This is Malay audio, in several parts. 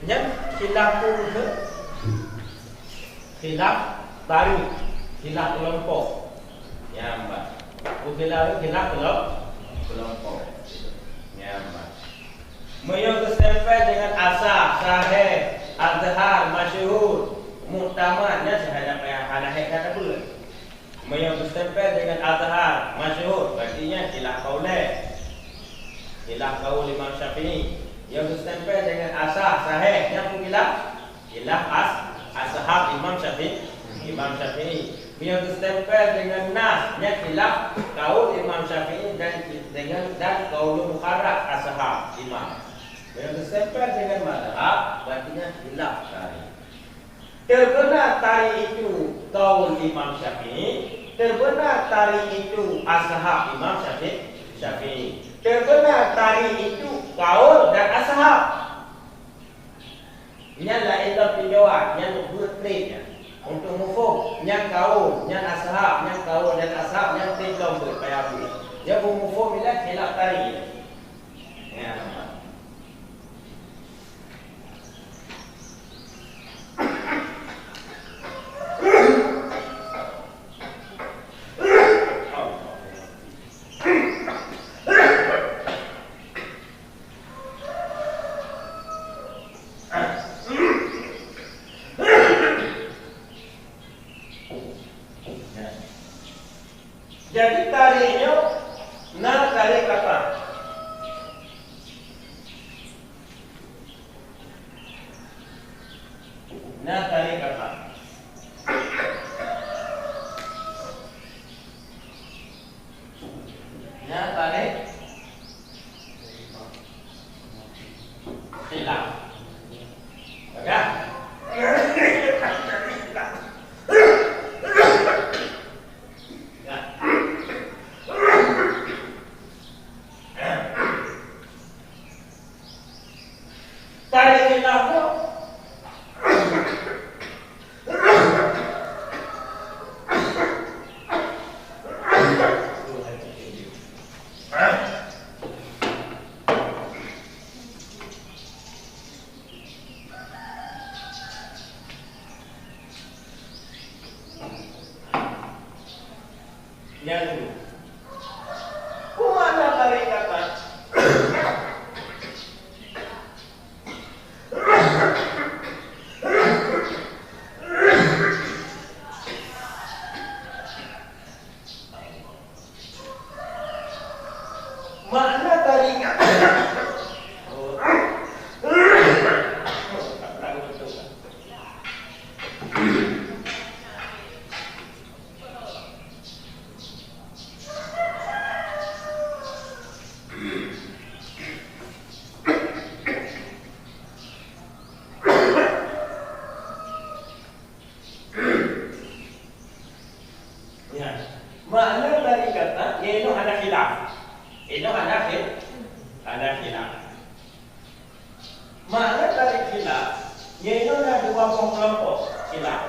Yang khilaf pun ke khilaf tarik, khilaf kelompok. Ya, Mbak. Khilaf kelompok. Ya, Mbak. Yang terstempel dengan asah, sahih, azhar, masyhur, muktamadnya syahadat Hanafi kata pula. Yang terstempel dengan azhar, masyhur, artinya khilaf qaulain. Khilaf qaul Imam Syafi'i. Yang terstempel dengan asah, sahih, yang pun khilaf ashab Imam Syafi'i. Yang terstempel dengan nas, yang khilaf qaul Imam Syafi'i dan qaul mukharrar ashab imam. Yang terstempel dengan mazhab, artinya khilaf tarik. Terbenar tarik itu qaul Imam Syafi'i, terbenar tarik itu ashab Imam Syafi'i. Terbenar tarik itu qaul dan ashab. Yang lain tinjauan, yang bertrade untuk mufhum, yang qaul, yang ashab, yang qaul dan ashab, yang tinjau berkaya apa. Yang mufhum bila khilaf tarik. Ya, jadi tariknya tarik kata. Tarik kata. Tarik khilaf. Ya. Tarik khilaf tu yang dulu. Mana tarik kata? Makna tarik kata? Makna dari kata iaitu ada khilaf. Itu ada khilaf. Makna dari khilaf iaitu ada dua kelompok khilaf.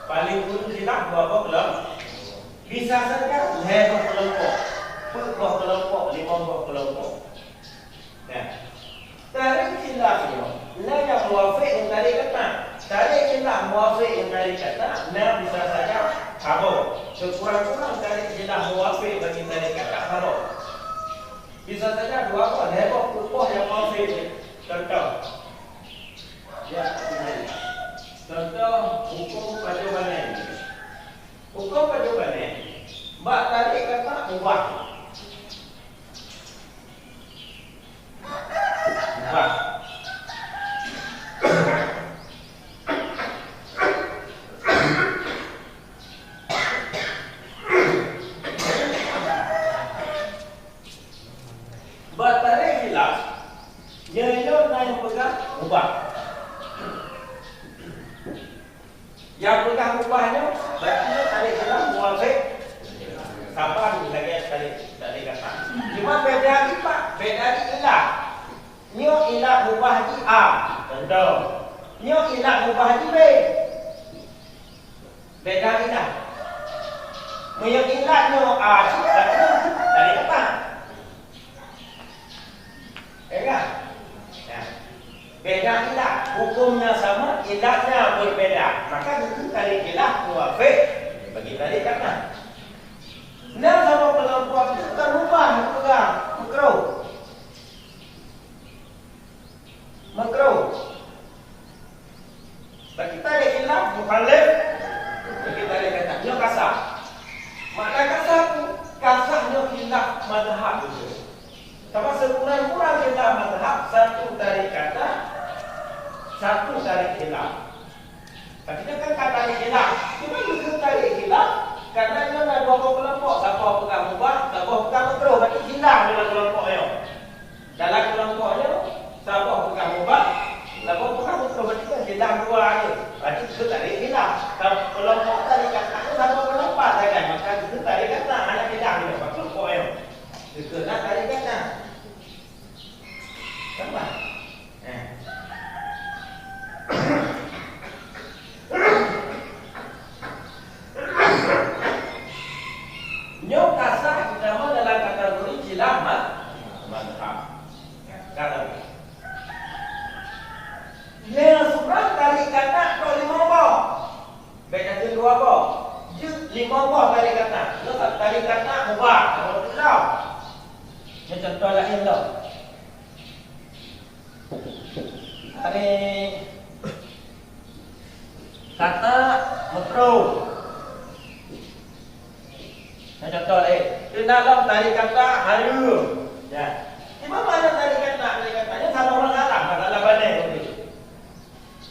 Paling dulu khilaf dua kelompok. Bisa saja lima kelompok, 10 kelompok, 5 kelompok. Nah, tarik khilafnya la yang muwafiq yang tarik kata. Tarik khilaf muwafiq yang tarik kata, bisa saja haram. Sekurang-kurang tarik khilaf muwafiq bagi tarik kata haram. Bisa saja dua heboh kukuh yang muwafiq. Contoh. Ya, contoh hukum pajubanan. Hukum pajubanan. Mbak tarik kata mubah. Mubah. Tarik khilaf iaitu yang pegang mubah. Yang pegang mubahnya berarti tarik khilaf muwafiq. Sabar lagi tarik kata. Cuma beda ni Pak, beda ni ilah. Nyo ilah mubah di A. Contoh. Nyo ilah mubah di B. Beda ilah. Nyo ilah nyo A berarti tarik kata. Ya kan? Ya. beda ilah, hukumnya sama, ilahnya berbeda. Maka itu tarik ilah muafik bagi tarik kata. Nah, sama kelompok itu terubah, pegang, makro. Bagi tarik ilah mukhalif, bagi tarik kata, dia kasar. Maka kasarnya ilah mazhab itu. Sama sekurang-kurang kita mazhab satu tarik kata, satu tarik hilaf. Artinya kan kata tarik hilaf, cuma justru tarik hilaf karena dia ada dua kelompok. Siapa pegang mubah, siapa pegang makruh. Berarti hilaf dalam kelompoknya. Dalam kelompoknya, siapa pegang mubah, siapa pegang makruh. Berarti kan hilaf dua aja. Berarti itu tarik hilaf. Kalau kelompok tarik kata itu sama kelompok kan. Maka itu tarik kata hanya hilaf dalam kelompoknya. Itu nak tarik kata. Sama. Nyo kasar kita dalam kategori khilaf mazhab. Kalau yang seberang tarik kata kau 5 boh. Beda tu 2 boh. Je 5 boh tarik kata. Lo tarik kata mubah. Kalau tidak. Ini contoh lain tau. Tarik kata makruh. Nah, contoh lain. Di dalam tarik kata harum. Ya. Di mana tarik kata? Tarik katanya sama orang Arab, kata bandai tadi.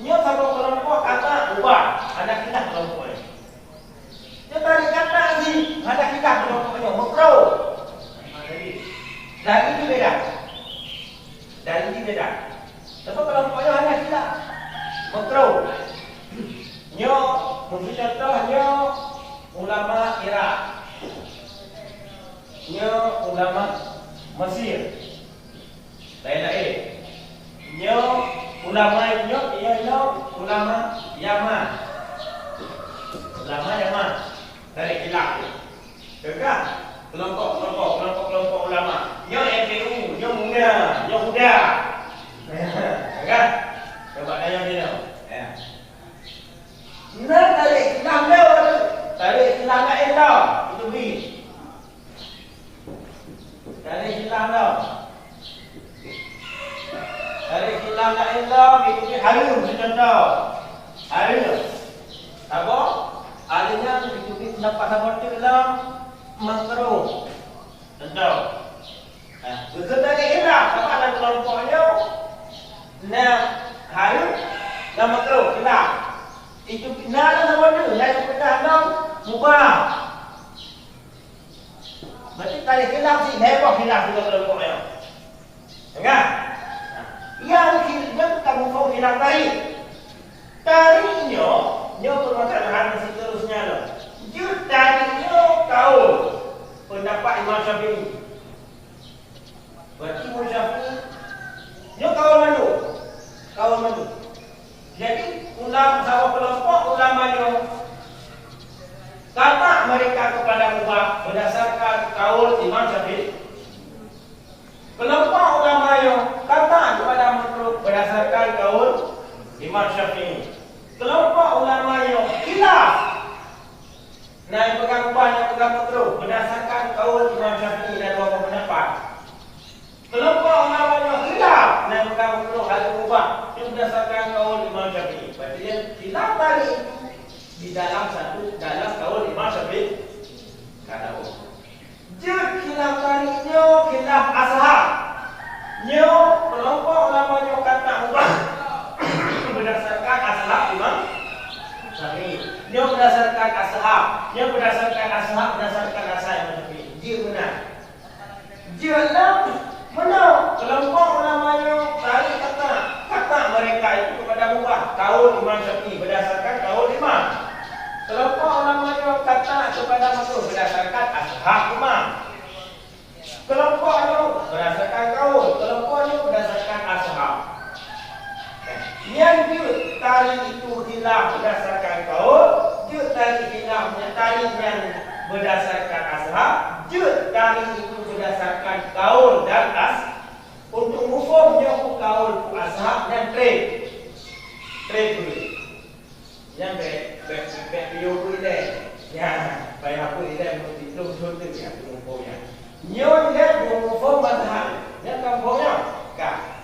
Nya sama kelompok kata ubah, ada kita kelompoknya. Dia tarik kata ni, ada kita kelompoknya makruh. Dari itu beda. Dari itu beda. Sebab kelompoknya hanya kita makruh. Nya mungkin contohnya ulama Irak. Nya ulama Mesir. Lain-lain. Nya ulama ulama Yaman. Ulama Yaman dari khilaf. Dengar kelompok ulama. Nya NU, nya Muda. Dengar? Coba tanya dia. Ya. Nah, tarik khilaf dia. Tarik khilaf lain tau. Itu B. Tarik khilaf tau. Tarik khilaf lain tau. Itu harum contoh. Harum. Apa? Adanya itu pendapat seperti dalam makruh. Contoh. Betul tadi khilaf. Apa ada kelompoknya? Nah, harum dan makruh khilaf. Itu benar sama dia, yang benar mubah. Berarti tarik khilaf sih, heboh khilaf juga kelompoknya. Dengar? Yang bukan mufau khilaf tarik. Tariknya, permasalahan seterusnya loh. Dia tariknya kau pendapat Imam Syafi'i. Berarti Imam Syafi'i, dia kawan madu. Jadi sama kelompok ulamanya kata mereka kepada mubah berdasarkan kaul Imam Syafi'i. Kelompok ulamanya kata kepada makruh berdasarkan kaul Imam Syafi'i. Kelompok ulamanya khilaf. Nah, yang pegang mubah, yang pegang makruh berdasarkan kaul Imam Syafi'i dan dua pendapat. Kelompok ulamanya khilaf. Nah, yang pegang makruh ada mubah berdasarkan kaul Imam Syafi'i. Berarti dia khilaf tadi di dalam kaul Imam Syafi'i. Kata Allah. Dia khilaf tadi khilaf ashab. Nyo kelompok ulamanya kata ubah berdasarkan ashab Imam Syafi'i. Nyo berdasarkan ashab. Berdasarkan ashab Imam Syafi'i. Dia benar. Dia benar. Kelompok ulamanya tarik kata mereka itu kepada mubah kaul Imam Syafi'i berdasarkan kaul Imam. Kelompok ulamanya kata kepada makruh berdasarkan ashab Imam. Kelompoknya berdasarkan kaul, kelompoknya berdasarkan ashab. Yang dia tarik itu khilaf berdasarkan kaul, dia tarik khilafnya tarik yang berdasarkan ashab, dia tarik itu berdasarkan kaul dan untuk hukumnya kaul ashab yang trade dulu. Yang baik bio dulu deh. Ya, baik aku ini mesti tunggu ya hukumnya. Nyon dia hukum mazhab. Yang kampungnya kan.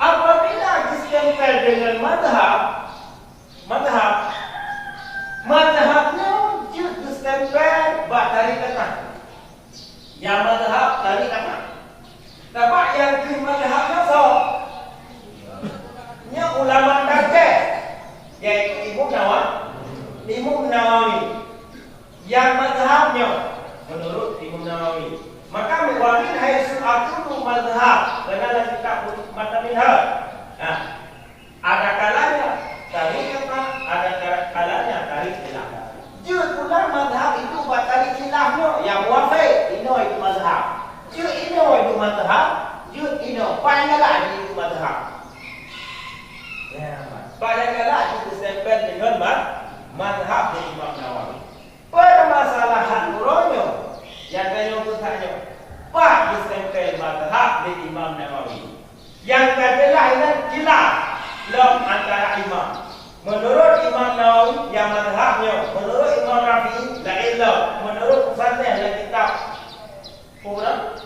Apabila distempel dengan mazhabnya distempel bak dari kata. Yang mazhab dari kata. Tapi yang di mazhabnya so. Nya ulama kakek yaitu Imam Nawawi. Yang mazhabnya menurut Imam Nawawi. Maka mewakil haitsu akulu mazhab benar kita mata minhaj. Nah, ada kalanya tarik apa? Ada kalanya tarik khilaf. Jud pula mazhab itu buat tarik khilafnya yang wafai ino itu mazhab. Jud ino itu mazhab, jud ino panjanglah itu mazhab. Ya, panjanglah itu stempel dengan mazhab Imam Nawawi. Permasalahan uronyo yang kaya bertanya, Pak distempel mazhab di Imam Nawawi. Yang katalah ini khilaf antara imam. Menurut Imam Nawawi yang mazhabnya, menurut Imam Rafi'i la illah, menurut Musannaf la kitab. Kurang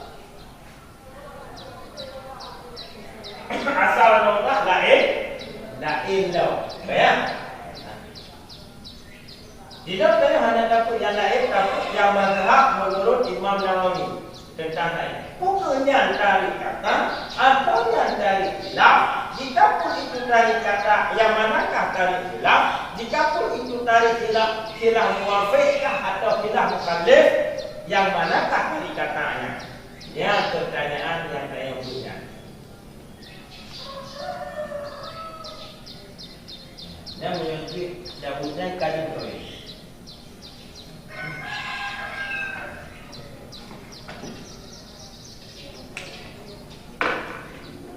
asal nama la illah. Bayang? Tidak kaya hanya dapat yang lain, dapat yang mazhab menurut Imam Nawawi tentang lain. Bukannya dari kata atau yang dari khilaf. Jika pun itu dari kata yang manakah dari khilaf? Jika pun itu dari khilaf muwafiqah atau khilaf mukhalif, yang manakah dari katanya? Yang pertanyaan yang saya punya. Yang menyebut cabutnya kajian.